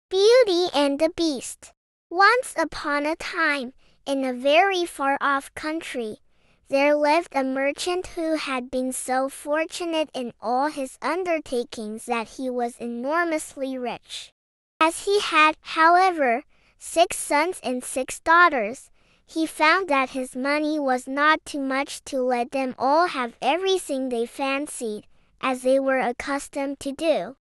Beauty and the Beast. Once upon a time, in a very far-off country, there lived a merchant who had been so fortunate in all his undertakings that he was enormously rich. As he had, however, 6 sons and 6 daughters, he found that his money was not too much to let them all have everything they fancied, as they were accustomed to do.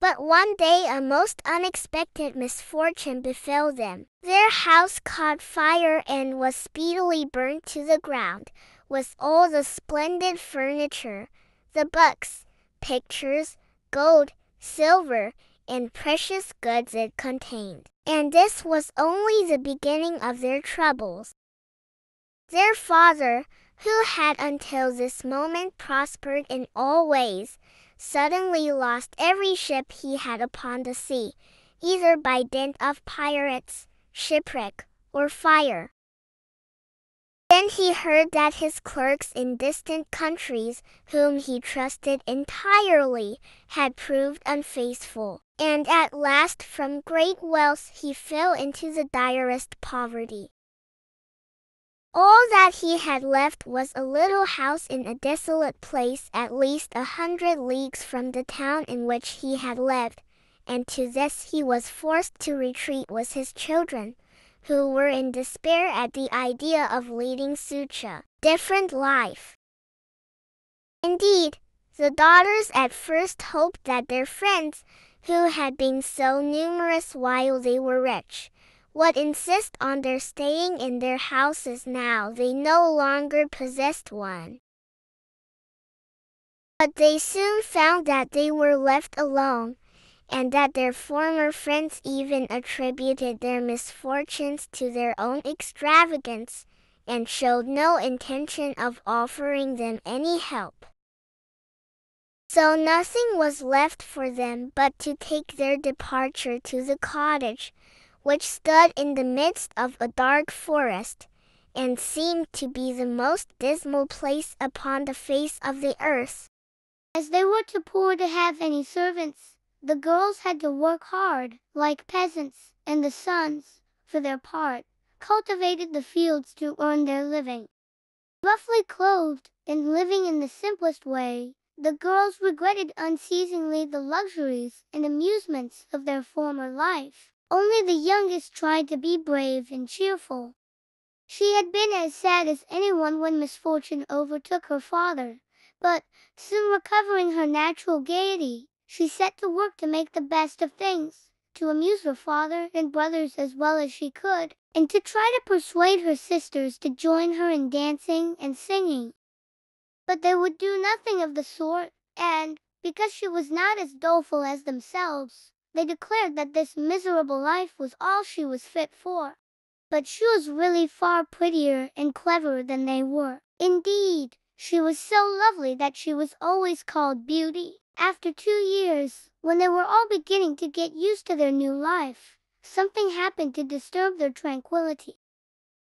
But one day a most unexpected misfortune befell them. Their house caught fire and was speedily burnt to the ground, with all the splendid furniture, the books, pictures, gold, silver, and precious goods it contained. And this was only the beginning of their troubles. Their father, who had until this moment prospered in all ways, suddenly lost every ship he had upon the sea, either by dint of pirates, shipwreck, or fire. Then he heard that his clerks in distant countries, whom he trusted entirely, had proved unfaithful, and at last from great wealth he fell into the direst poverty. All that he had left was a little house in a desolate place at least 100 leagues from the town in which he had lived, and to this he was forced to retreat with his children, who were in despair at the idea of leading such a different life. Indeed, the daughters at first hoped that their friends, who had been so numerous while they were rich, would insist on their staying in their houses now they no longer possessed one. But they soon found that they were left alone, and that their former friends even attributed their misfortunes to their own extravagance, and showed no intention of offering them any help. So nothing was left for them but to take their departure to the cottage, which stood in the midst of a dark forest, and seemed to be the most dismal place upon the face of the earth. As they were too poor to have any servants, the girls had to work hard, like peasants, and the sons, for their part, cultivated the fields to earn their living. Roughly clothed, and living in the simplest way, the girls regretted unceasingly the luxuries and amusements of their former life. Only the youngest tried to be brave and cheerful. She had been as sad as anyone when misfortune overtook her father, but, soon recovering her natural gaiety, she set to work to make the best of things, to amuse her father and brothers as well as she could, and to try to persuade her sisters to join her in dancing and singing. But they would do nothing of the sort, and, because she was not as doleful as themselves, they declared that this miserable life was all she was fit for. But she was really far prettier and cleverer than they were. Indeed, she was so lovely that she was always called Beauty. After 2 years, when they were all beginning to get used to their new life, something happened to disturb their tranquility.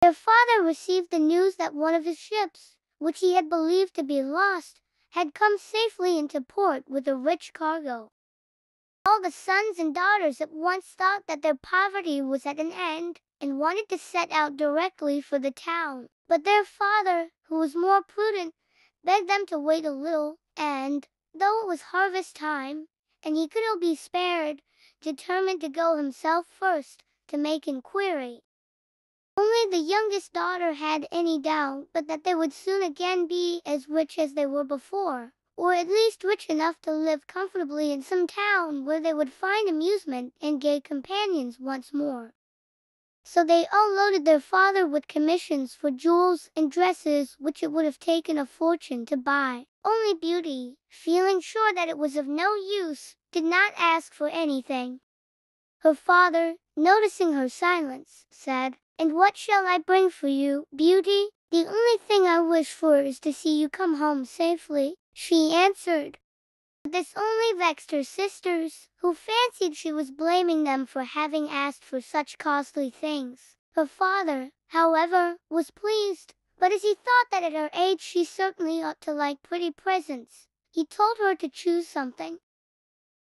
Their father received the news that one of his ships, which he had believed to be lost, had come safely into port with a rich cargo. All the sons and daughters at once thought that their poverty was at an end, and wanted to set out directly for the town. But their father, who was more prudent, begged them to wait a little, and, though it was harvest time, and he could ill be spared, determined to go himself first, to make inquiry. Only the youngest daughter had any doubt but that they would soon again be as rich as they were before, or at least rich enough to live comfortably in some town where they would find amusement and gay companions once more. So they all loaded their father with commissions for jewels and dresses which it would have taken a fortune to buy. Only Beauty, feeling sure that it was of no use, did not ask for anything. Her father, noticing her silence, said, "And what shall I bring for you, Beauty?" "The only thing I wish for is to see you come home safely," she answered. This only vexed her sisters, who fancied she was blaming them for having asked for such costly things. Her father, however, was pleased, but as he thought that at her age she certainly ought to like pretty presents, he told her to choose something.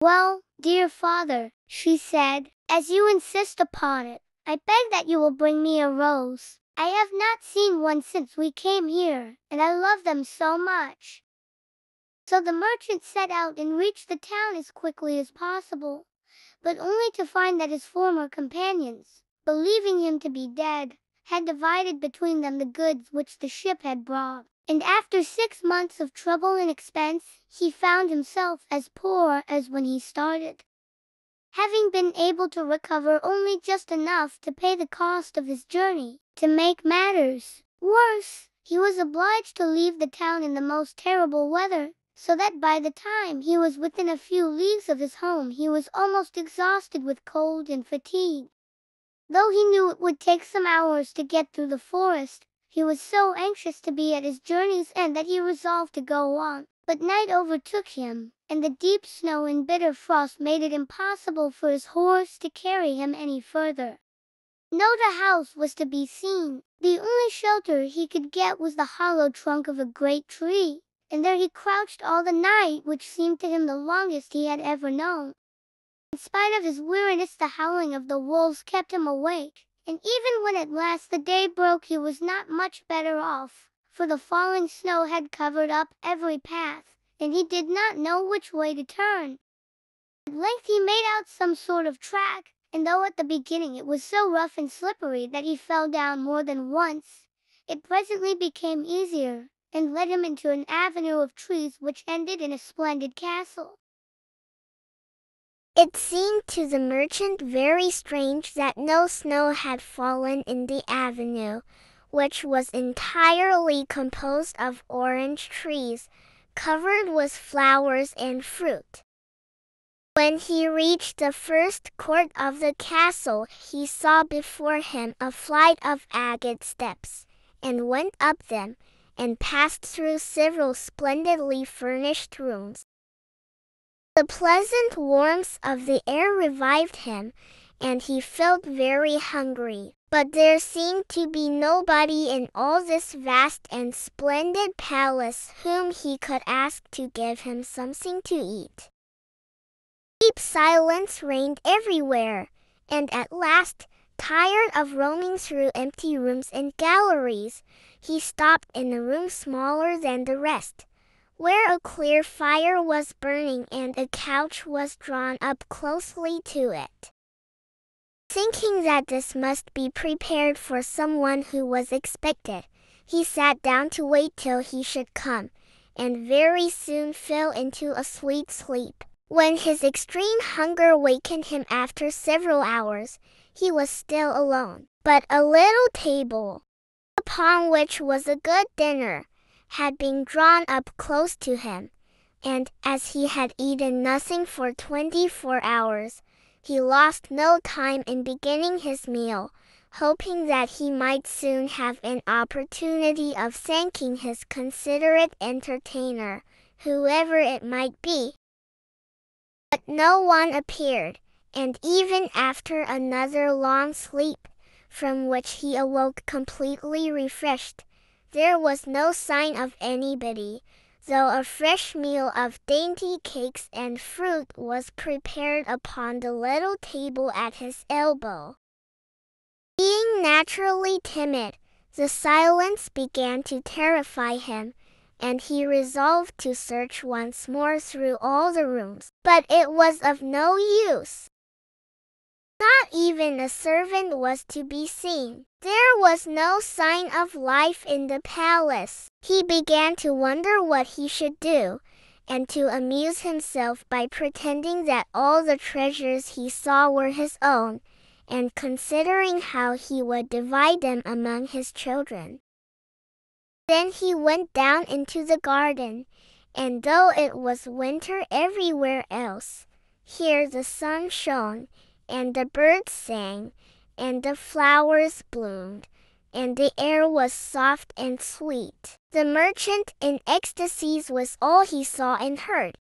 "Well, dear father," she said, As you insist upon it, I beg that you will bring me a rose. I have not seen one since we came here, and I love them so much." So the merchant set out and reached the town as quickly as possible, but only to find that his former companions, believing him to be dead, had divided between them the goods which the ship had brought. And after 6 months of trouble and expense, he found himself as poor as when he started. Having been able to recover only just enough to pay the cost of his journey, to make matters worse, he was obliged to leave the town in the most terrible weather, so that by the time he was within a few leagues of his home he was almost exhausted with cold and fatigue. Though he knew it would take some hours to get through the forest, he was so anxious to be at his journey's end that he resolved to go on. But night overtook him, and the deep snow and bitter frost made it impossible for his horse to carry him any further. Not a house was to be seen. The only shelter he could get was the hollow trunk of a great tree, and there he crouched all the night, which seemed to him the longest he had ever known. In spite of his weariness, the howling of the wolves kept him awake, and even when at last the day broke he was not much better off, for the falling snow had covered up every path, and he did not know which way to turn. At length he made out some sort of track, and though at the beginning it was so rough and slippery that he fell down more than once, it presently became easier, and led him into an avenue of trees which ended in a splendid castle. It seemed to the merchant very strange that no snow had fallen in the avenue, which was entirely composed of orange trees, covered with flowers and fruit. When he reached the first court of the castle, he saw before him a flight of agate steps, and went up them, and passed through several splendidly furnished rooms. The pleasant warmth of the air revived him, and he felt very hungry. But there seemed to be nobody in all this vast and splendid palace whom he could ask to give him something to eat. Deep silence reigned everywhere, and at last, tired of roaming through empty rooms and galleries, he stopped in a room smaller than the rest, where a clear fire was burning and a couch was drawn up closely to it. Thinking that this must be prepared for someone who was expected, he sat down to wait till he should come, and very soon fell into a sweet sleep. When his extreme hunger wakened him after several hours, he was still alone, but a little table, upon which was a good dinner, had been drawn up close to him, and as he had eaten nothing for 24 hours, he lost no time in beginning his meal, hoping that he might soon have an opportunity of thanking his considerate entertainer, whoever it might be. But no one appeared, and even after another long sleep, from which he awoke completely refreshed, there was no sign of anybody, though a fresh meal of dainty cakes and fruit was prepared upon the little table at his elbow. Being naturally timid, the silence began to terrify him, and he resolved to search once more through all the rooms. But it was of no use. Not even a servant was to be seen. There was no sign of life in the palace. He began to wonder what he should do, and to amuse himself by pretending that all the treasures he saw were his own, and considering how he would divide them among his children. Then he went down into the garden, and though it was winter everywhere else, here the sun shone, and the birds sang, and the flowers bloomed, and the air was soft and sweet. The merchant, in ecstasies with all he saw and heard,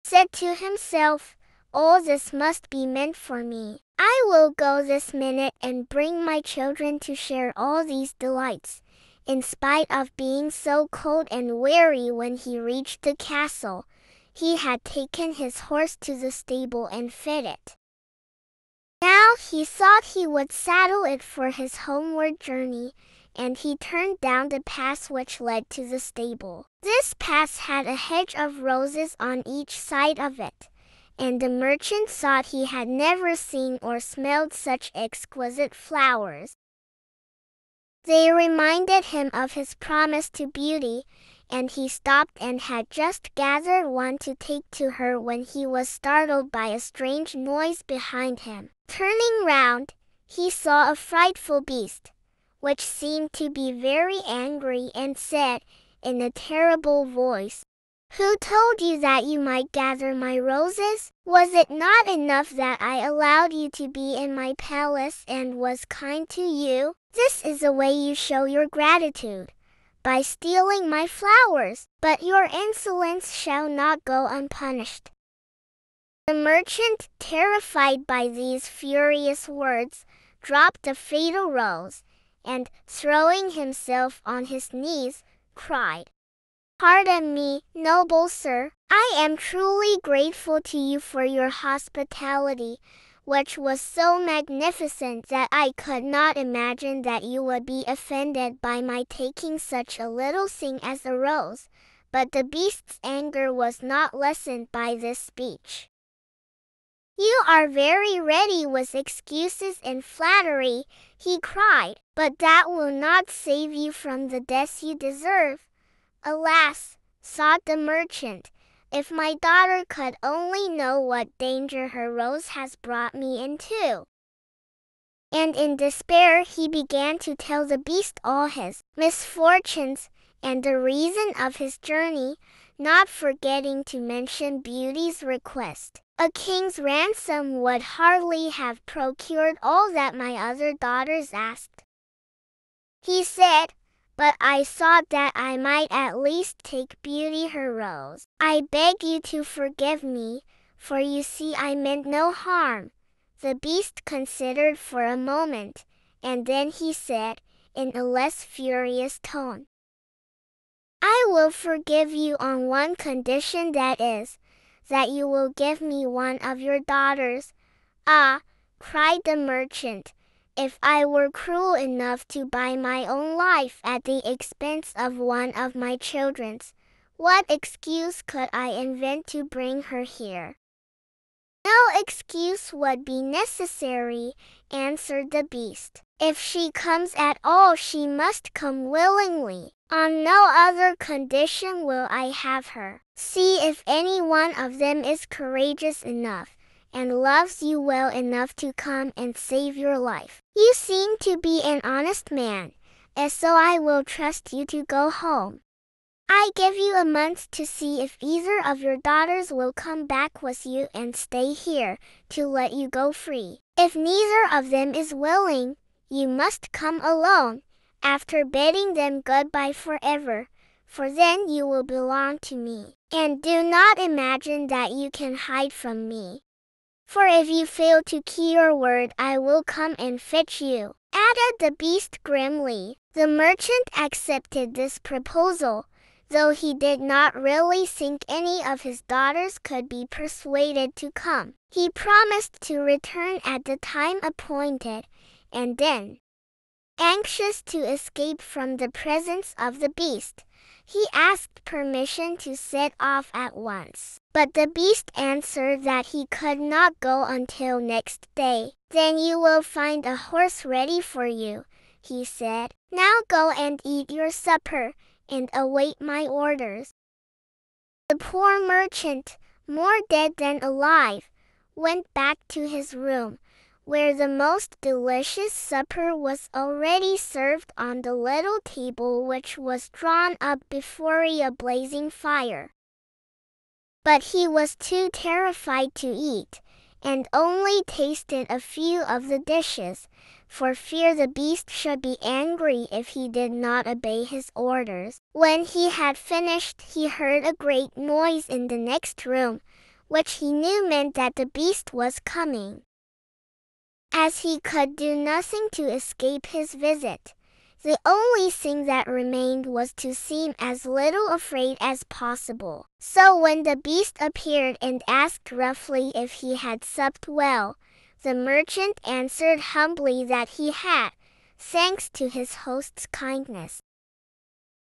said to himself, "All this must be meant for me. I will go this minute and bring my children to share all these delights." In spite of being so cold and weary when he reached the castle, he had taken his horse to the stable and fed it. Now he thought he would saddle it for his homeward journey, and he turned down the path which led to the stable. This path had a hedge of roses on each side of it, and the merchant thought he had never seen or smelled such exquisite flowers. They reminded him of his promise to Beauty, and he stopped and had just gathered one to take to her when he was startled by a strange noise behind him. Turning round, he saw a frightful beast, which seemed to be very angry and said, in a terrible voice, "Who told you that you might gather my roses? Was it not enough that I allowed you to be in my palace and was kind to you? This is the way you show your gratitude, by stealing my flowers, but your insolence shall not go unpunished." The merchant, terrified by these furious words, dropped the fatal rose, and, throwing himself on his knees, cried, "Pardon me, noble sir. I am truly grateful to you for your hospitality, which was so magnificent that I could not imagine that you would be offended by my taking such a little thing as a rose." But the beast's anger was not lessened by this speech. "You are very ready with excuses and flattery," he cried, "but that will not save you from the death you deserve." "Alas," thought the merchant, "if my daughter could only know what danger her rose has brought me into." And in despair he began to tell the beast all his misfortunes and the reason of his journey, not forgetting to mention Beauty's request. "A king's ransom would hardly have procured all that my other daughters asked," he said, "but I thought that I might at least take Beauty her rose. I beg you to forgive me, for you see I meant no harm." The beast considered for a moment, and then he said, in a less furious tone, "I will forgive you on one condition, that is, that you will give me one of your daughters." "Ah," cried the merchant, "if I were cruel enough to buy my own life at the expense of one of my children's, what excuse could I invent to bring her here?" "No excuse would be necessary," answered the beast. "If she comes at all, she must come willingly. On no other condition will I have her. See if any one of them is courageous enough, and loves you well enough to come and save your life. You seem to be an honest man, and so I will trust you to go home. I give you a month to see if either of your daughters will come back with you and stay here, to let you go free. If neither of them is willing, you must come alone, after bidding them goodbye forever, for then you will belong to me. And do not imagine that you can hide from me, for if you fail to keep your word, I will come and fetch you," added the beast grimly. The merchant accepted this proposal, though he did not really think any of his daughters could be persuaded to come. He promised to return at the time appointed, and then, anxious to escape from the presence of the beast, he asked permission to set off at once. But the beast answered that he could not go until next day. "Then you will find a horse ready for you," he said. "Now go and eat your supper, and await my orders." The poor merchant, more dead than alive, went back to his room, where the most delicious supper was already served on the little table which was drawn up before a blazing fire. But he was too terrified to eat, and only tasted a few of the dishes, for fear the beast should be angry if he did not obey his orders. When he had finished, he heard a great noise in the next room, which he knew meant that the beast was coming. As he could do nothing to escape his visit, the only thing that remained was to seem as little afraid as possible. So when the beast appeared and asked roughly if he had supped well, The merchant answered humbly that he had, thanks to his host's kindness.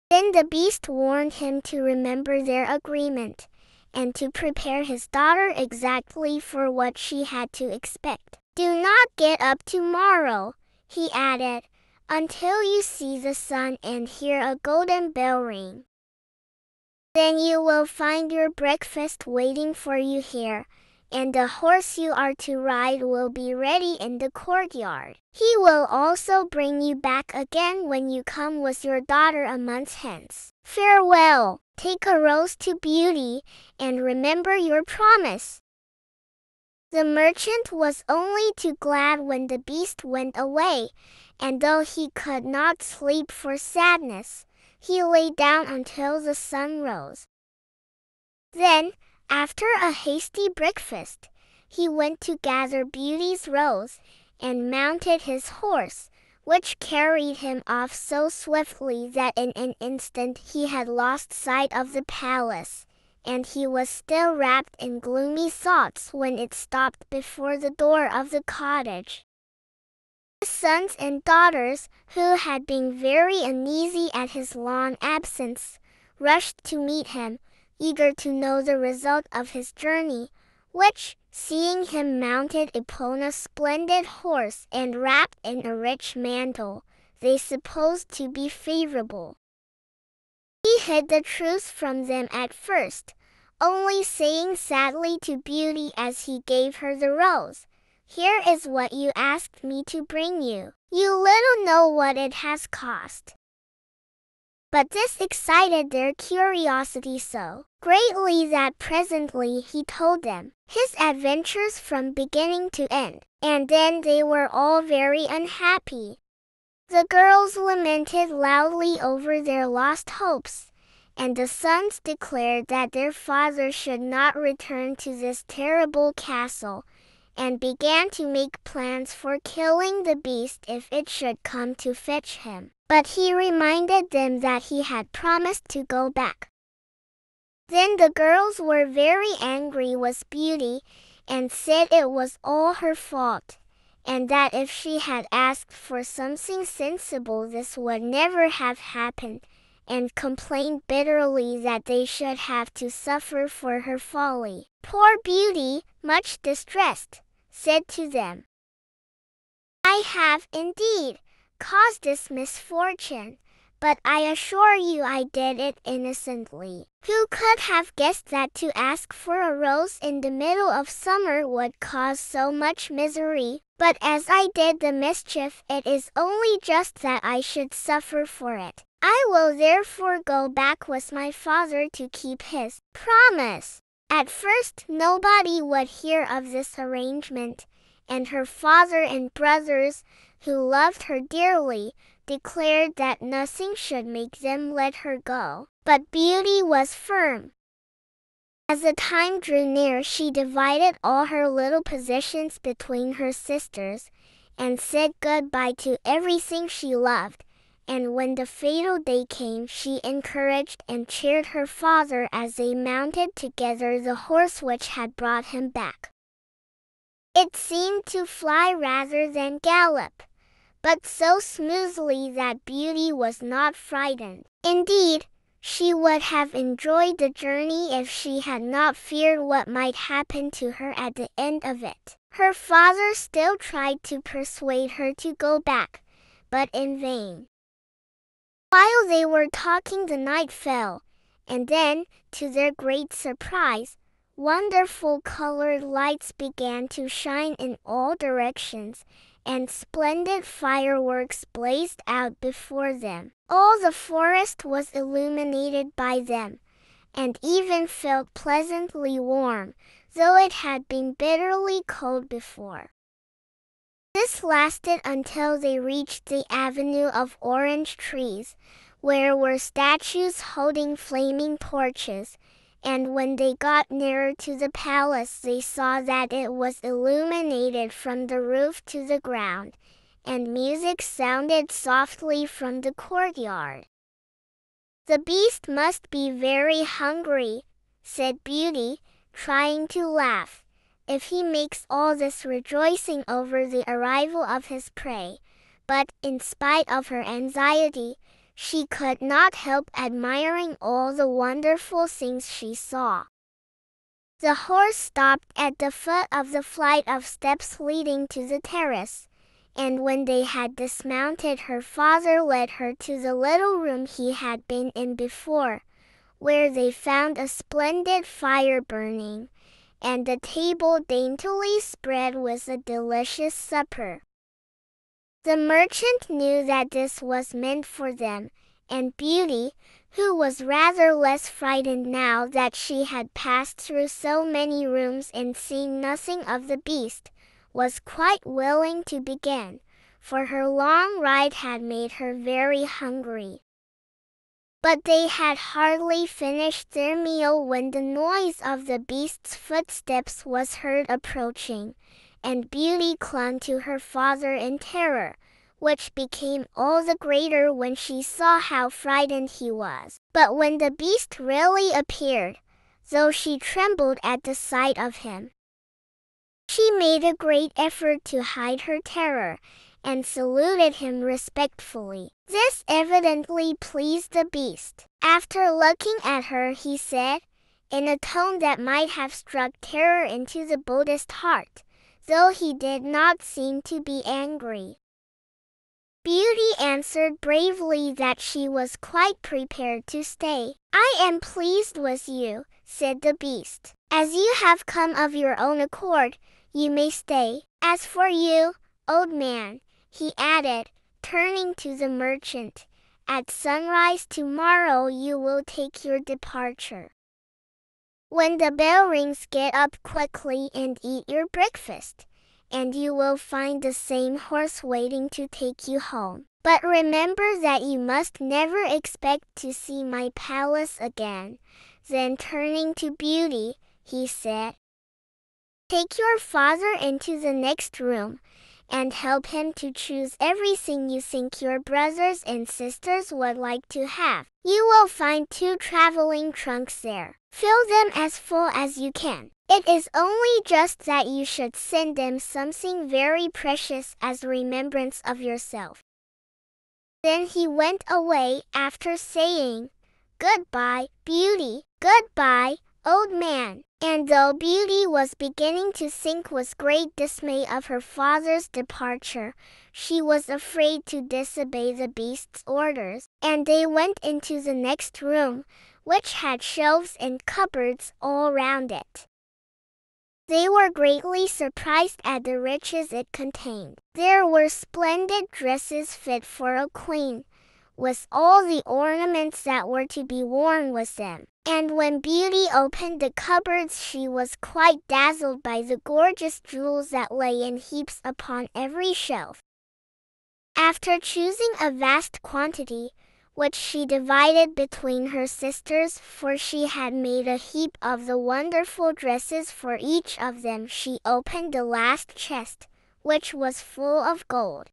Then the beast warned him to remember their agreement, and to prepare his daughter exactly for what she had to expect. "Do not get up tomorrow," he added, "until you see the sun and hear a golden bell ring. Then you will find your breakfast waiting for you here, and the horse you are to ride will be ready in the courtyard. He will also bring you back again when you come with your daughter a month hence. Farewell, take a rose to Beauty, and remember your promise." The merchant was only too glad when the beast went away, and though he could not sleep for sadness, he lay down until the sun rose. Then, after a hasty breakfast, he went to gather Beauty's rose, and mounted his horse, which carried him off so swiftly that in an instant he had lost sight of the palace, and he was still wrapped in gloomy thoughts when it stopped before the door of the cottage. His sons and daughters, who had been very uneasy at his long absence, rushed to meet him, eager to know the result of his journey, which, seeing him mounted upon a splendid horse and wrapped in a rich mantle, they supposed to be favorable. He hid the truth from them at first, only saying sadly to Beauty as he gave her the rose, "Here is what you asked me to bring you. You little know what it has cost." But this excited their curiosity so greatly that presently he told them his adventures from beginning to end, and then they were all very unhappy. The girls lamented loudly over their lost hopes, and the sons declared that their father should not return to this terrible castle, and began to make plans for killing the beast if it should come to fetch him. But he reminded them that he had promised to go back. Then the girls were very angry with Beauty, and said it was all her fault, and that if she had asked for something sensible this would never have happened, and complained bitterly that they should have to suffer for her folly. Poor Beauty, much distressed, said to them, "I have, indeed, caused this misfortune, but I assure you I did it innocently. Who could have guessed that to ask for a rose in the middle of summer would cause so much misery? But as I did the mischief, it is only just that I should suffer for it. I will therefore go back with my father to keep his promise." At first nobody would hear of this arrangement, and her father and brothers, who loved her dearly, declared that nothing should make them let her go. But Beauty was firm. As the time drew near, she divided all her little possessions between her sisters, and said good-bye to everything she loved, and when the fatal day came she encouraged and cheered her father as they mounted together the horse which had brought him back. It seemed to fly rather than gallop, but so smoothly that Beauty was not frightened. Indeed, she would have enjoyed the journey if she had not feared what might happen to her at the end of it. Her father still tried to persuade her to go back, but in vain. While they were talking the night fell, and then, to their great surprise, wonderful colored lights began to shine in all directions, and splendid fireworks blazed out before them. All the forest was illuminated by them, and even felt pleasantly warm, though it had been bitterly cold before. This lasted until they reached the avenue of orange trees, where were statues holding flaming torches, and when they got nearer to the palace they saw that it was illuminated from the roof to the ground, and music sounded softly from the courtyard. "The beast must be very hungry," said Beauty, trying to laugh, if he makes all this rejoicing over the arrival of his prey. But, in spite of her anxiety, she could not help admiring all the wonderful things she saw. The horse stopped at the foot of the flight of steps leading to the terrace, and when they had dismounted, her father led her to the little room he had been in before, where they found a splendid fire burning, and a table daintily spread with a delicious supper. The merchant knew that this was meant for them, and Beauty, who was rather less frightened now that she had passed through so many rooms and seen nothing of the beast, was quite willing to begin, for her long ride had made her very hungry. But they had hardly finished their meal when the noise of the beast's footsteps was heard approaching, and Beauty clung to her father in terror, which became all the greater when she saw how frightened he was. But when the beast really appeared, though she trembled at the sight of him, she made a great effort to hide her terror, and saluted him respectfully. This evidently pleased the beast. After looking at her, he said, in a tone that might have struck terror into the boldest heart, though he did not seem to be angry. Beauty answered bravely that she was quite prepared to stay. "I am pleased with you," said the beast. "As you have come of your own accord, you may stay. As for you, old man," he added, turning to the merchant, "at sunrise tomorrow you will take your departure. When the bell rings, get up quickly and eat your breakfast, and you will find the same horse waiting to take you home. But remember that you must never expect to see my palace again." Then turning to Beauty, he said, "Take your father into the next room, and help him to choose everything you think your brothers and sisters would like to have. You will find 2 traveling trunks there. Fill them as full as you can. It is only just that you should send them something very precious as remembrance of yourself." Then he went away after saying, "Goodbye, Beauty. Goodbye, old man." And though Beauty was beginning to think with great dismay of her father's departure, she was afraid to disobey the beast's orders, and they went into the next room, which had shelves and cupboards all round it. They were greatly surprised at the riches it contained. There were splendid dresses fit for a queen, with all the ornaments that were to be worn with them. And when Beauty opened the cupboards, she was quite dazzled by the gorgeous jewels that lay in heaps upon every shelf. After choosing a vast quantity, which she divided between her sisters, for she had made a heap of the wonderful dresses for each of them, she opened the last chest, which was full of gold.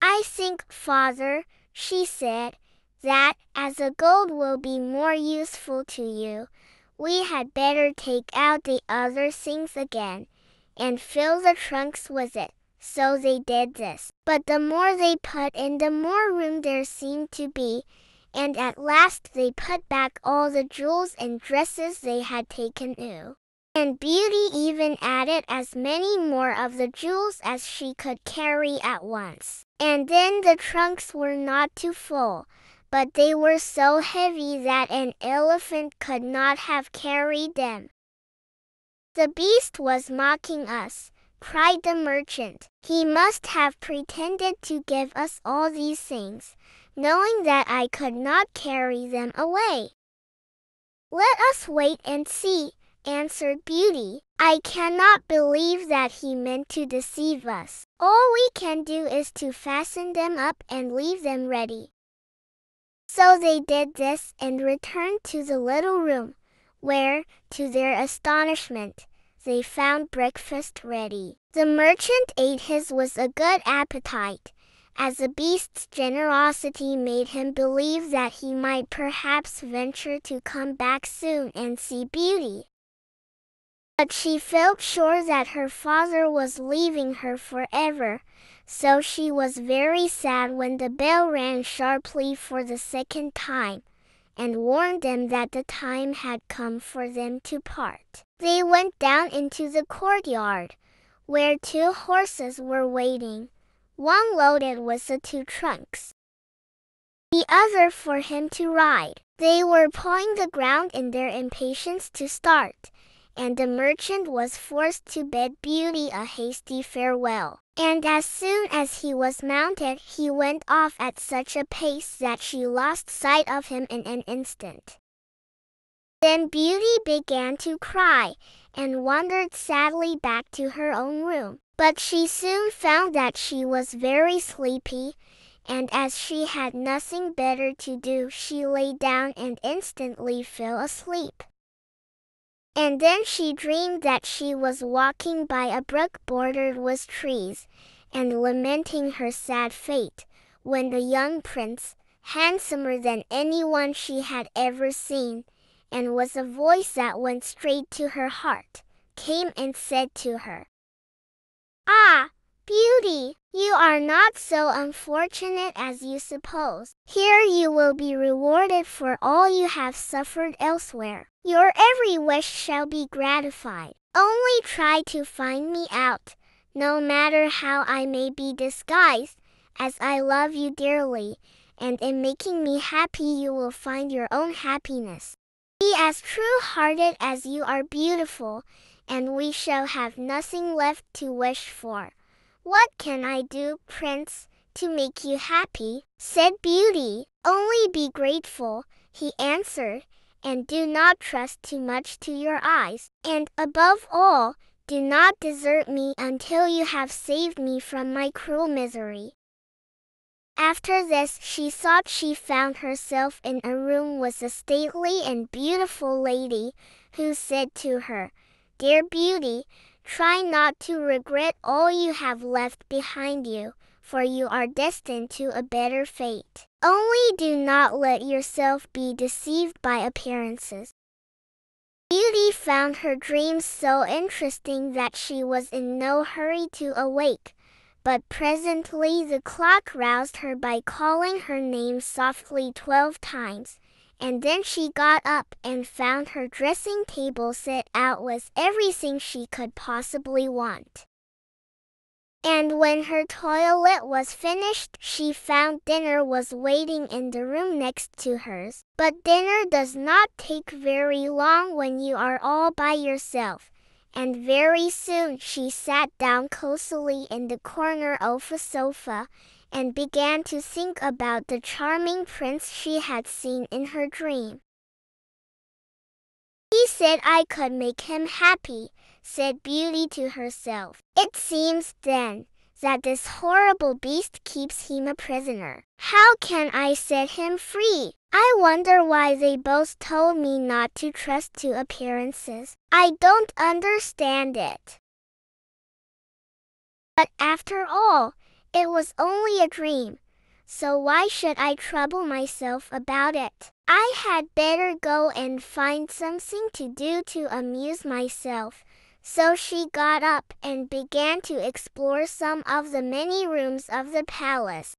"I think, father," she said, "that, as the gold will be more useful to you, we had better take out the other things again, and fill the trunks with it." So they did this. But the more they put in, the more room there seemed to be, and at last they put back all the jewels and dresses they had taken out. And Beauty even added as many more of the jewels as she could carry at once. And then the trunks were not too full, but they were so heavy that an elephant could not have carried them. "The beast was mocking us," cried the merchant. "He must have pretended to give us all these things, knowing that I could not carry them away." "Let us wait and see," answered Beauty. "I cannot believe that he meant to deceive us. All we can do is to fasten them up and leave them ready." So they did this and returned to the little room, where, to their astonishment, they found breakfast ready. The merchant ate his with a good appetite, as the beast's generosity made him believe that he might perhaps venture to come back soon and see Beauty. But she felt sure that her father was leaving her forever, so she was very sad when the bell rang sharply for the second time, and warned them that the time had come for them to part. They went down into the courtyard, where two horses were waiting, one loaded with the two trunks, the other for him to ride. They were pawing the ground in their impatience to start, and the merchant was forced to bid Beauty a hasty farewell. And as soon as he was mounted, he went off at such a pace that she lost sight of him in an instant. Then Beauty began to cry, and wandered sadly back to her own room. But she soon found that she was very sleepy, and as she had nothing better to do, she lay down and instantly fell asleep. And then she dreamed that she was walking by a brook bordered with trees, and lamenting her sad fate, when the young prince, handsomer than anyone she had ever seen, and with a voice that went straight to her heart, came and said to her, "Ah, Beauty, you are not so unfortunate as you suppose. Here you will be rewarded for all you have suffered elsewhere. Your every wish shall be gratified. Only try to find me out, no matter how I may be disguised, as I love you dearly, and in making me happy you will find your own happiness. Be as true-hearted as you are beautiful, and we shall have nothing left to wish for." "What can I do, Prince, to make you happy?" said Beauty. "Only be grateful," he answered, "and do not trust too much to your eyes. And above all, do not desert me until you have saved me from my cruel misery." After this, she thought she found herself in a room with a stately and beautiful lady, who said to her, "Dear Beauty, try not to regret all you have left behind you, for you are destined to a better fate. Only do not let yourself be deceived by appearances." Beauty found her dreams so interesting that she was in no hurry to awake, but presently the clock roused her by calling her name softly 12 times. And then she got up and found her dressing table set out with everything she could possibly want. And when her toilet was finished, she found dinner was waiting in the room next to hers. But dinner does not take very long when you are all by yourself, and very soon she sat down cosily in the corner of a sofa, and began to think about the charming prince she had seen in her dream. "He said I could make him happy," said Beauty to herself. "It seems, then, that this horrible beast keeps him a prisoner. How can I set him free? I wonder why they both told me not to trust to appearances. I don't understand it. But after all, it was only a dream, so why should I trouble myself about it? I had better go and find something to do to amuse myself." So she got up and began to explore some of the many rooms of the palace.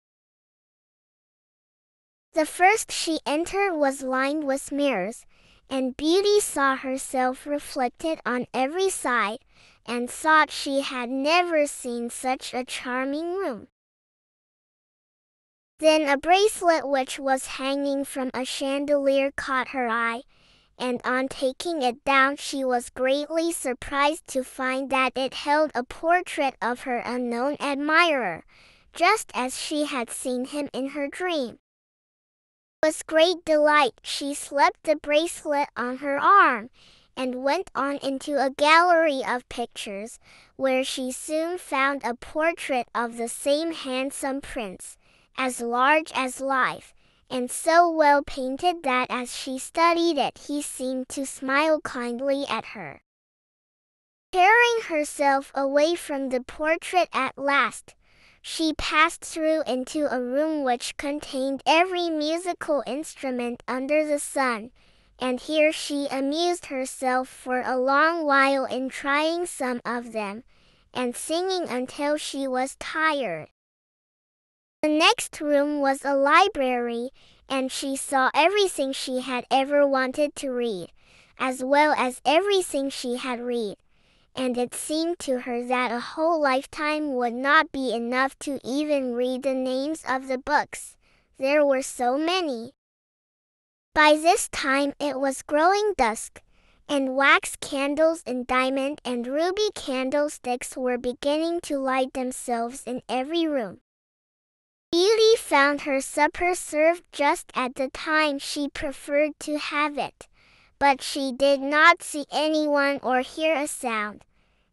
The first she entered was lined with mirrors, and Beauty saw herself reflected on every side, and thought she had never seen such a charming room. Then a bracelet which was hanging from a chandelier caught her eye, and on taking it down she was greatly surprised to find that it held a portrait of her unknown admirer, just as she had seen him in her dream. With great delight she slipped the bracelet on her arm, and went on into a gallery of pictures, where she soon found a portrait of the same handsome prince, as large as life, and so well painted that as she studied it he seemed to smile kindly at her. Tearing herself away from the portrait at last, she passed through into a room which contained every musical instrument under the sun, and here she amused herself for a long while in trying some of them, and singing until she was tired. The next room was a library, and she saw everything she had ever wanted to read, as well as everything she had read, and it seemed to her that a whole lifetime would not be enough to even read the names of the books. There were so many. By this time it was growing dusk, and wax candles and diamond and ruby candlesticks were beginning to light themselves in every room. Beauty found her supper served just at the time she preferred to have it, but she did not see anyone or hear a sound,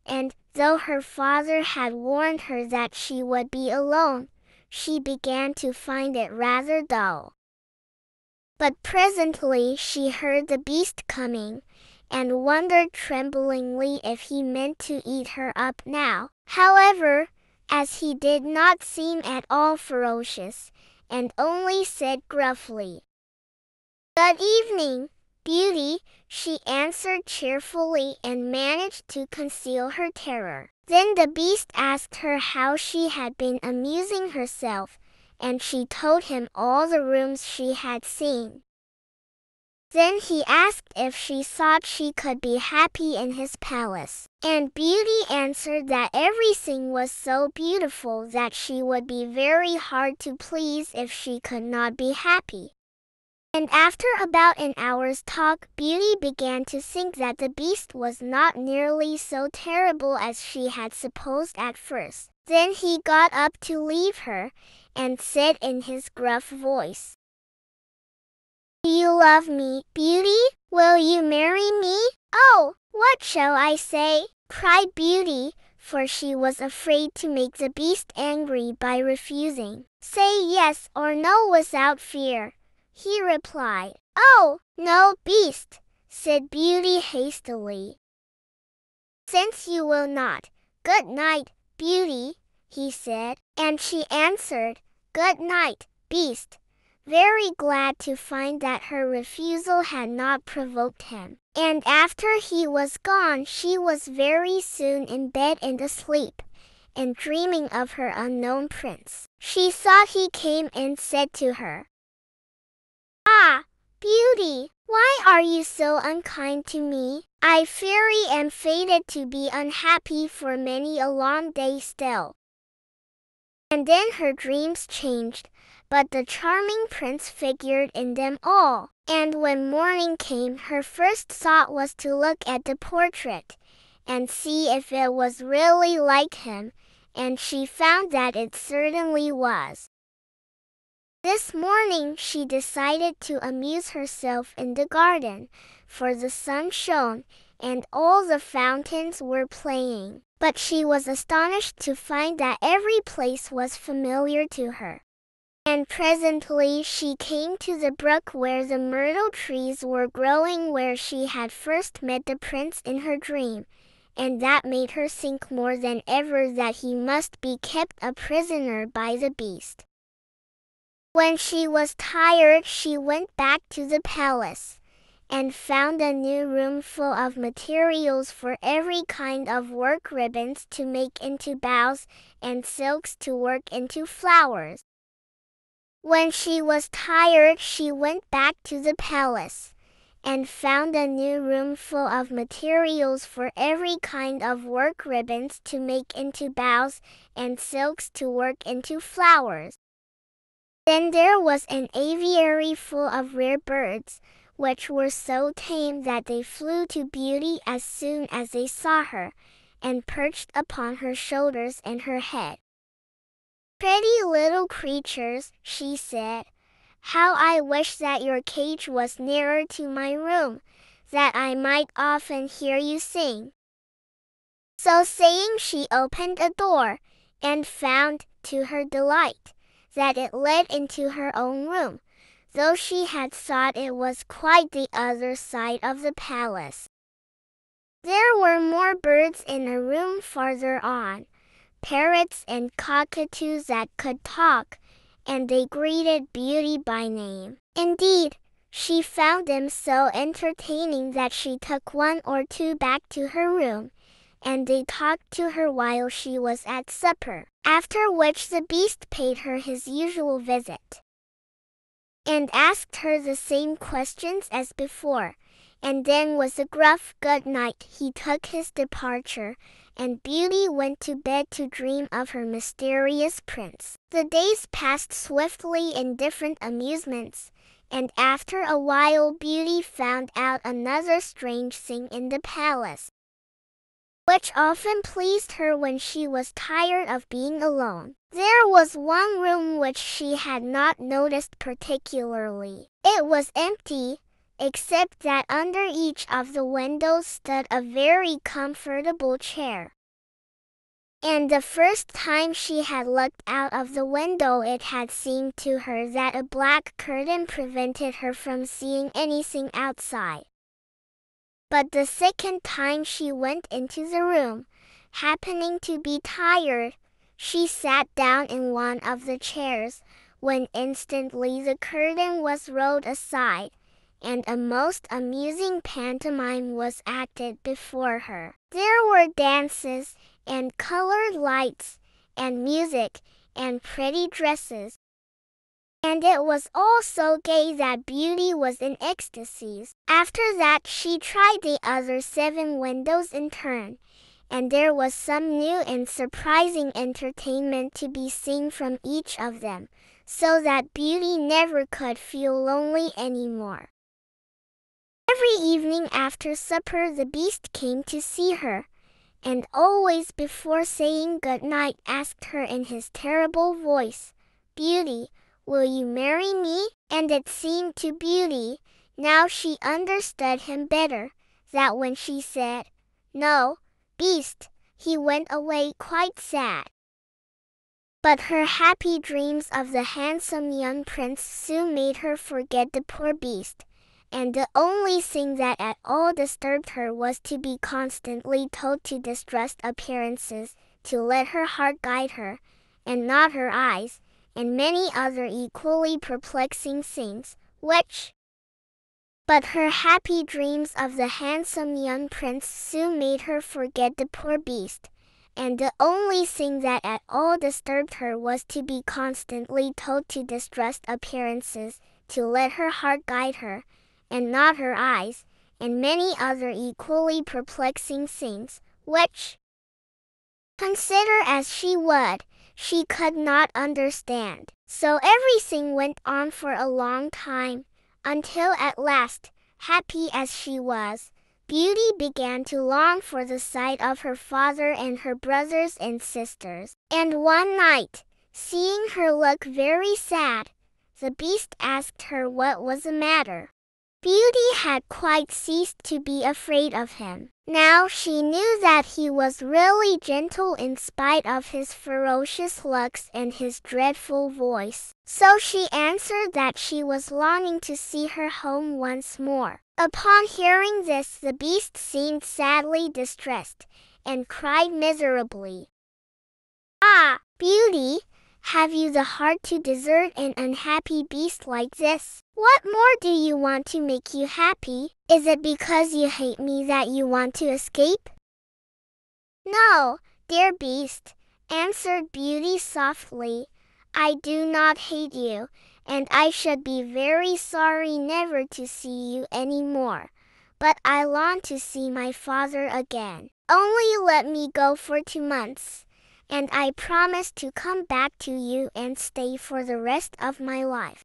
and, though her father had warned her that she would be alone, she began to find it rather dull. But presently she heard the beast coming, and wondered tremblingly if he meant to eat her up now. However, as he did not seem at all ferocious, and only said gruffly, "Good evening, Beauty," she answered cheerfully and managed to conceal her terror. Then the beast asked her how she had been amusing herself, and she told him all the rooms she had seen. Then he asked if she thought she could be happy in his palace, and Beauty answered that everything was so beautiful that she would be very hard to please if she could not be happy. And after about an hour's talk, Beauty began to think that the beast was not nearly so terrible as she had supposed at first. Then he got up to leave her, and said in his gruff voice, "Do you love me, Beauty? Will you marry me?" "Oh, what shall I say?" cried Beauty, for she was afraid to make the beast angry by refusing. "Say yes or no without fear," he replied. "Oh, no, beast," said Beauty hastily. "Since you will not, good night, Beauty," he said, and she answered, "Good night, beast," very glad to find that her refusal had not provoked him. And after he was gone she was very soon in bed and asleep, and dreaming of her unknown prince. She thought he came and said to her, "Ah, Beauty, why are you so unkind to me? I fear I am fated to be unhappy for many a long day still." And then her dreams changed, but the charming prince figured in them all. And when morning came, her first thought was to look at the portrait, and see if it was really like him, and she found that it certainly was. This morning she decided to amuse herself in the garden, for the sun shone, and all the fountains were playing. But she was astonished to find that every place was familiar to her. And presently she came to the brook where the myrtle trees were growing, where she had first met the prince in her dream, and that made her think more than ever that he must be kept a prisoner by the beast. When she was tired she went back to the palace, and found a new room full of materials for every kind of work, ribbons to make into bows, and silks to work into flowers. When she was tired she went back to the palace, and found a new room full of materials for every kind of work, ribbons to make into bows, and silks to work into flowers. Then there was an aviary full of rare birds, which were so tame that they flew to Beauty as soon as they saw her, and perched upon her shoulders and her head. "Pretty little creatures," she said, "how I wish that your cage was nearer to my room, that I might often hear you sing." So saying she opened a door, and found, to her delight, that it led into her own room, though she had thought it was quite the other side of the palace. There were more birds in a room farther on, parrots and cockatoos that could talk, and they greeted Beauty by name. Indeed, She found them so entertaining that she took one or two back to her room, and they talked to her while she was at supper, after which the Beast paid her his usual visit and asked her the same questions as before, and then with a gruff good night he took his departure, and Beauty went to bed to dream of her mysterious prince. The days passed swiftly in different amusements, and after a while Beauty found out another strange thing in the palace, which often pleased her when she was tired of being alone. There was one room which she had not noticed particularly. It was empty, except that under each of the windows stood a very comfortable chair. And the first time she had looked out of the window it had seemed to her that a black curtain prevented her from seeing anything outside. But the second time she went into the room, happening to be tired, she sat down in one of the chairs, when instantly the curtain was rolled aside, and a most amusing pantomime was acted before her. There were dances, and colored lights, and music, and pretty dresses, and it was all so gay that Beauty was in ecstasies. After that she tried the other 7 windows in turn, and there was some new and surprising entertainment to be seen from each of them, so that Beauty never could feel lonely anymore. Every evening after supper the Beast came to see her, and always before saying good night asked her in his terrible voice, "Beauty, will you marry me?" And it seemed to Beauty, now she understood him better, that when she said, "No, Beast," he went away quite sad. But her happy dreams of the handsome young prince soon made her forget the poor Beast, and the only thing that at all disturbed her was to be constantly told to distrust appearances, to let her heart guide her, and not her eyes, and many other equally perplexing things, which But her happy dreams of the handsome young prince soon made her forget the poor Beast, and the only thing that at all disturbed her was to be constantly told to distrust appearances, to let her heart guide her, and not her eyes, and many other equally perplexing things, which, consider as she would, she could not understand. So everything went on for a long time, until at last, happy as she was, Beauty began to long for the sight of her father and her brothers and sisters. And one night, seeing her look very sad, the Beast asked her what was the matter. Beauty had quite ceased to be afraid of him. Now she knew that he was really gentle in spite of his ferocious looks and his dreadful voice. So she answered that she was longing to see her home once more. Upon hearing this the Beast seemed sadly distressed, and cried miserably, "Ah, Beauty! Have you the heart to desert an unhappy beast like this? What more do you want to make you happy? Is it because you hate me that you want to escape?" "No, dear Beast," answered Beauty softly, "I do not hate you, and I should be very sorry never to see you any more. But I long to see my father again. Only let me go for 2 months. And I promise to come back to you and stay for the rest of my life."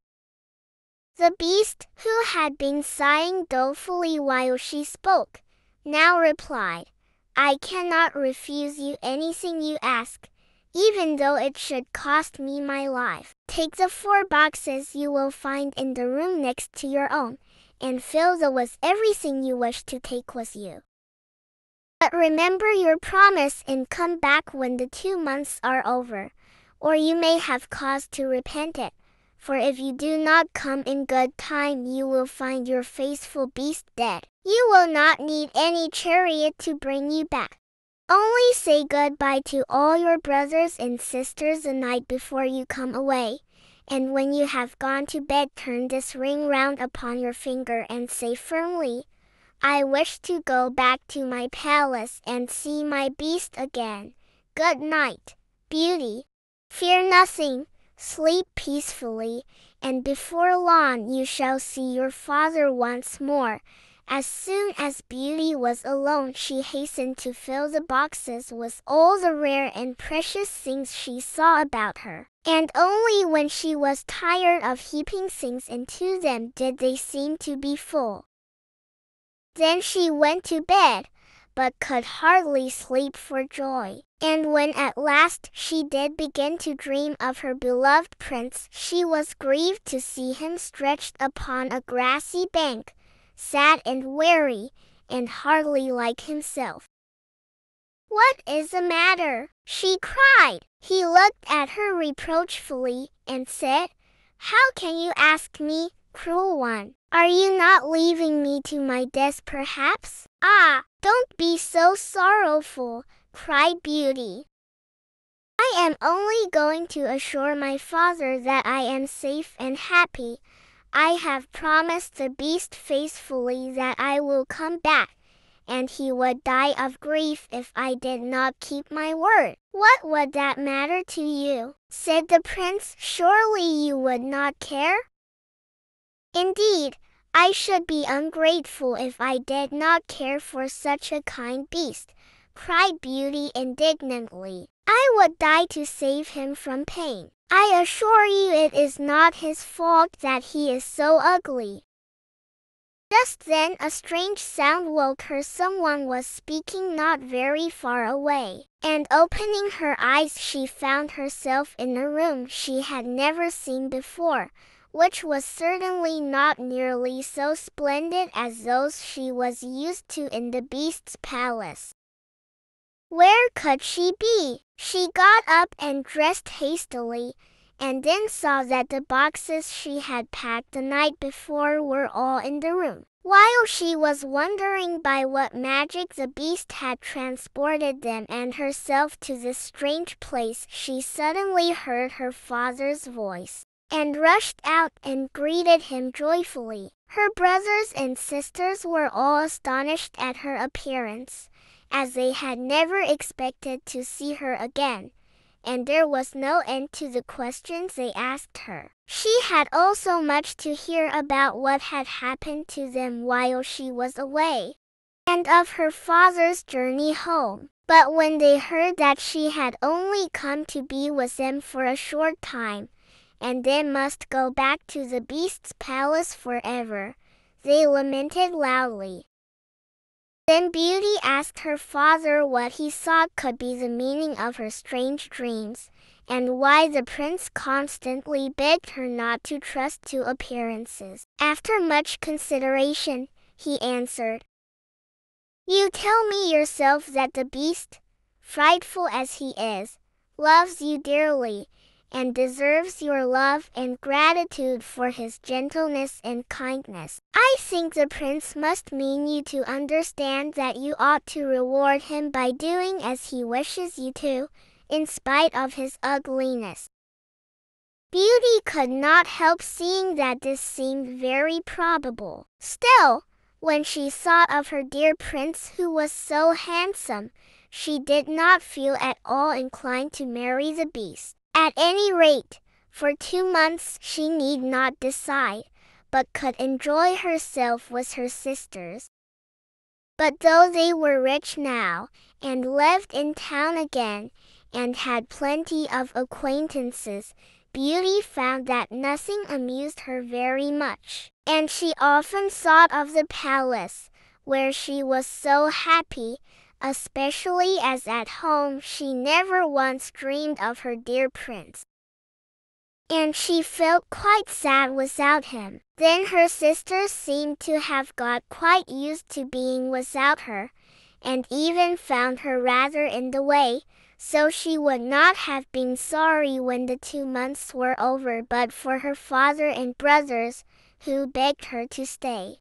The Beast, who had been sighing dolefully while she spoke, now replied, "I cannot refuse you anything you ask, even though it should cost me my life. Take the 4 boxes you will find in the room next to your own, and fill them with everything you wish to take with you. But remember your promise and come back when the 2 months are over, or you may have cause to repent it, for if you do not come in good time you will find your faithful Beast dead. You will not need any chariot to bring you back. Only say goodbye to all your brothers and sisters the night before you come away, and when you have gone to bed turn this ring round upon your finger and say firmly, 'I wish to go back to my palace and see my beast again. Good night, Beauty. Fear nothing, sleep peacefully, and before long you shall see your father once more.'" As soon as Beauty was alone, she hastened to fill the boxes with all the rare and precious things she saw about her. And only when she was tired of heaping things into them did they seem to be full. Then she went to bed, but could hardly sleep for joy. And when at last she did begin to dream of her beloved prince, she was grieved to see him stretched upon a grassy bank, sad and weary, and hardly like himself. "What is the matter?" she cried. He looked at her reproachfully and said, "How can you ask me, cruel one? Are you not leaving me to my death perhaps?" "Ah, don't be so sorrowful," cried Beauty. "I am only going to assure my father that I am safe and happy. I have promised the beast faithfully that I will come back, and he would die of grief if I did not keep my word." "What would that matter to you?" said the prince. "Surely you would not care?" "Indeed, I should be ungrateful if I did not care for such a kind beast," cried Beauty indignantly. "I would die to save him from pain. I assure you it is not his fault that he is so ugly." Just then a strange sound woke her. Someone was speaking not very far away, and opening her eyes she found herself in a room she had never seen before, which was certainly not nearly so splendid as those she was used to in the beast's palace. Where could she be? She got up and dressed hastily, and then saw that the boxes she had packed the night before were all in the room. While she was wondering by what magic the beast had transported them and herself to this strange place, she suddenly heard her father's voice, and rushed out and greeted him joyfully. Her brothers and sisters were all astonished at her appearance, as they had never expected to see her again, and there was no end to the questions they asked her. She had also much to hear about what had happened to them while she was away, and of her father's journey home. But when they heard that she had only come to be with them for a short time, and then must go back to the beast's palace forever, they lamented loudly. Then Beauty asked her father what he thought could be the meaning of her strange dreams, and why the prince constantly begged her not to trust to appearances. After much consideration, he answered, "You tell me yourself that the beast, frightful as he is, loves you dearly, and deserves your love and gratitude for his gentleness and kindness. I think the prince must mean you to understand that you ought to reward him by doing as he wishes you to, in spite of his ugliness." Beauty could not help seeing that this seemed very probable. Still, when she thought of her dear prince who was so handsome, she did not feel at all inclined to marry the beast. At any rate, for 2 months she need not decide, but could enjoy herself with her sisters. But though they were rich now, and lived in town again, and had plenty of acquaintances, Beauty found that nothing amused her very much, and she often thought of the palace, where she was so happy, especially as at home she never once dreamed of her dear prince. And she felt quite sad without him. Then her sisters seemed to have got quite used to being without her, and even found her rather in the way, so she would not have been sorry when the 2 months were over but for her father and brothers, who begged her to stay,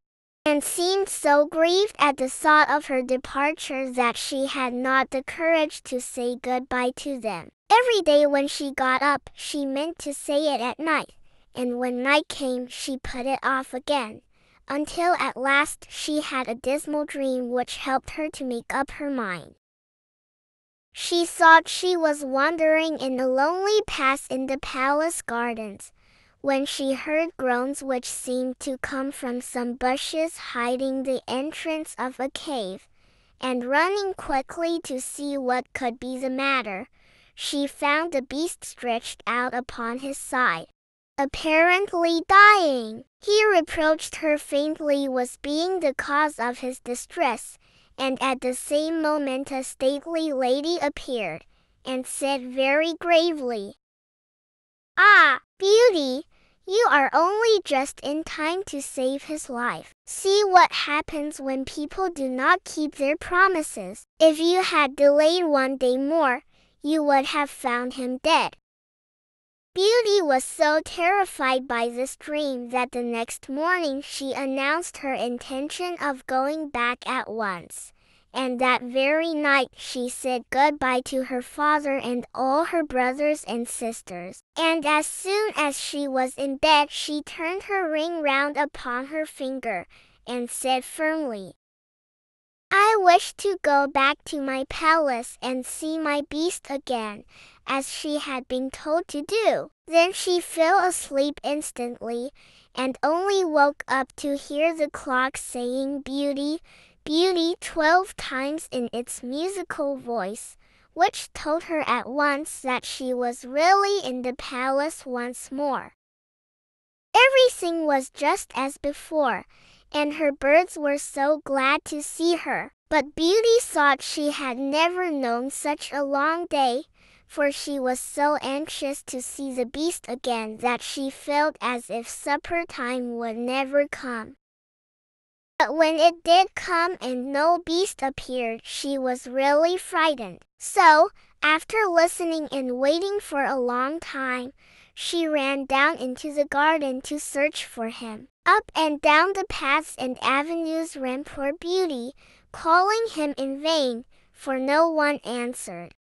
and seemed so grieved at the thought of her departure that she had not the courage to say good-bye to them. Every day when she got up, she meant to say it at night, and when night came she put it off again, until at last she had a dismal dream which helped her to make up her mind. She thought she was wandering in a lonely path in the palace gardens, when she heard groans which seemed to come from some bushes hiding the entrance of a cave, and running quickly to see what could be the matter, she found the beast stretched out upon his side, apparently dying. He reproached her faintly with being the cause of his distress, and at the same moment a stately lady appeared, and said very gravely, "Ah, Beauty, you are only just in time to save his life. See what happens when people do not keep their promises. If you had delayed 1 day more, you would have found him dead." Beauty was so terrified by this dream that the next morning she announced her intention of going back at once, and that very night she said goodbye to her father and all her brothers and sisters. And as soon as she was in bed she turned her ring round upon her finger, and said firmly, "I wish to go back to my palace and see my beast again," as she had been told to do. Then she fell asleep instantly, and only woke up to hear the clock saying "Beauty, Beauty" 12 times in its musical voice, which told her at once that she was really in the palace once more. Everything was just as before, and her birds were so glad to see her. But Beauty thought she had never known such a long day, for she was so anxious to see the beast again that she felt as if supper time would never come. But when it did come and no beast appeared, she was really frightened. So, after listening and waiting for a long time, she ran down into the garden to search for him. Up and down the paths and avenues ran poor Beauty, calling him in vain, for no one answered.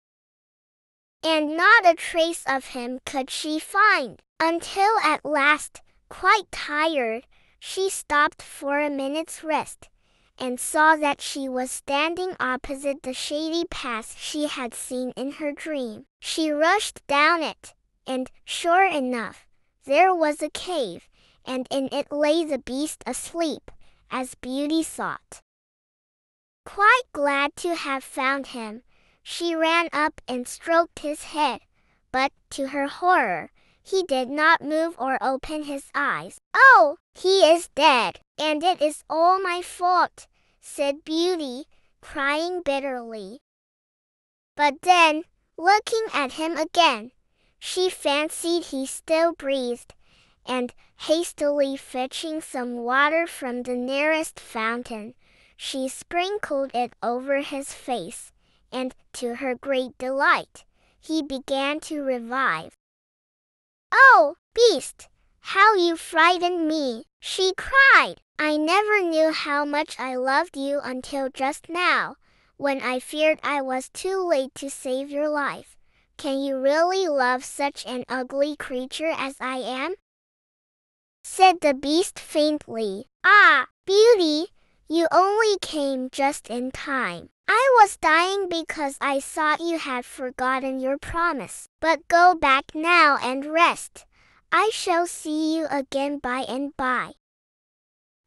And not a trace of him could she find, until at last, quite tired, she stopped for a minute's rest, and saw that she was standing opposite the shady path she had seen in her dream. She rushed down it, and, sure enough, there was a cave, and in it lay the beast asleep, as Beauty thought. Quite glad to have found him, she ran up and stroked his head, but, to her horror, he did not move or open his eyes. "Oh, he is dead, and it is all my fault," said Beauty, crying bitterly. But then, looking at him again, she fancied he still breathed, and, hastily fetching some water from the nearest fountain, she sprinkled it over his face, and, to her great delight, he began to revive. "Oh, beast, how you frightened me!" she cried. "I never knew how much I loved you until just now, when I feared I was too late to save your life. Can you really love such an ugly creature as I am?" Said the beast faintly. "Ah, Beauty, you only came just in time. I was dying because I thought you had forgotten your promise. But go back now and rest. I shall see you again by and by."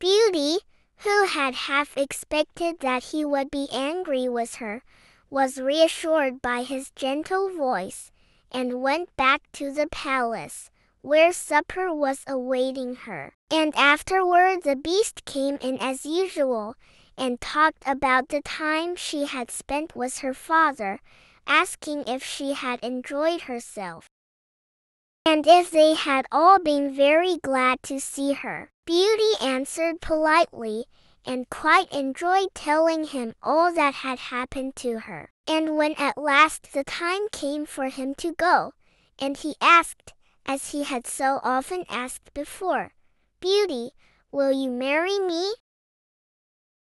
Beauty, who had half expected that he would be angry with her, was reassured by his gentle voice, and went back to the palace, where supper was awaiting her. And afterward the beast came in as usual, and talked about the time she had spent with her father, asking if she had enjoyed herself, and if they had all been very glad to see her. Beauty answered politely, and quite enjoyed telling him all that had happened to her. And when at last the time came for him to go, and he asked, as he had so often asked before, "Beauty, will you marry me?"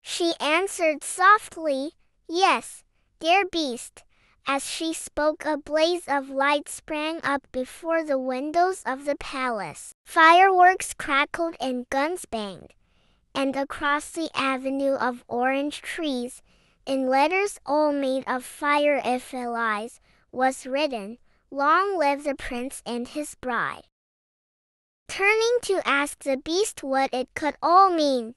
she answered softly, "Yes, dear beast, As she spoke, a blaze of light sprang up before the windows of the palace. Fireworks crackled and guns banged, and across the avenue of orange trees, in letters all made of fire if allies, was written, "Long live the prince and his bride." Turning to ask the Beast what it could all mean,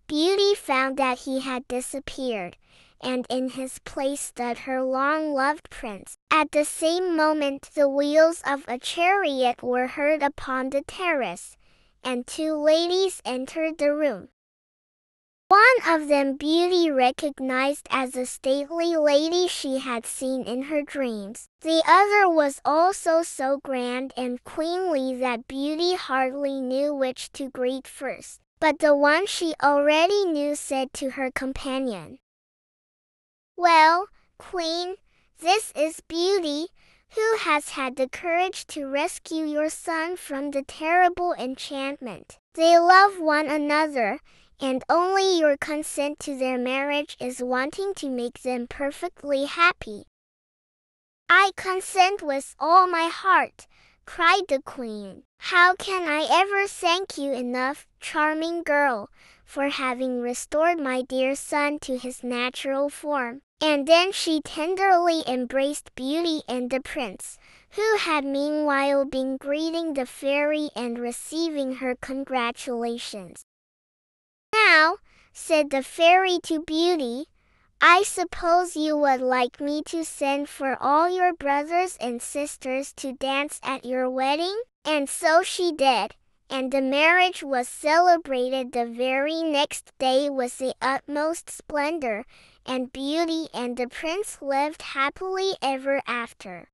Beauty found that he had disappeared, and in his place stood her long-loved prince. At the same moment the wheels of a chariot were heard upon the terrace, and two ladies entered the room. One of them Beauty recognized as a stately lady she had seen in her dreams. The other was also so grand and queenly that Beauty hardly knew which to greet first. But the one she already knew said to her companion, "Well, Queen, this is Beauty, who has had the courage to rescue your son from the terrible enchantment. They love one another, and only your consent to their marriage is wanting to make them perfectly happy." "I consent with all my heart," cried the Queen. "How can I ever thank you enough, charming girl, for having restored my dear son to his natural form?" And then she tenderly embraced Beauty and the prince, who had meanwhile been greeting the fairy and receiving her congratulations. "Now," said the fairy to Beauty, "I suppose you would like me to send for all your brothers and sisters to dance at your wedding?" And so she did, and the marriage was celebrated the very next day with the utmost splendor, and Beauty and the prince lived happily ever after.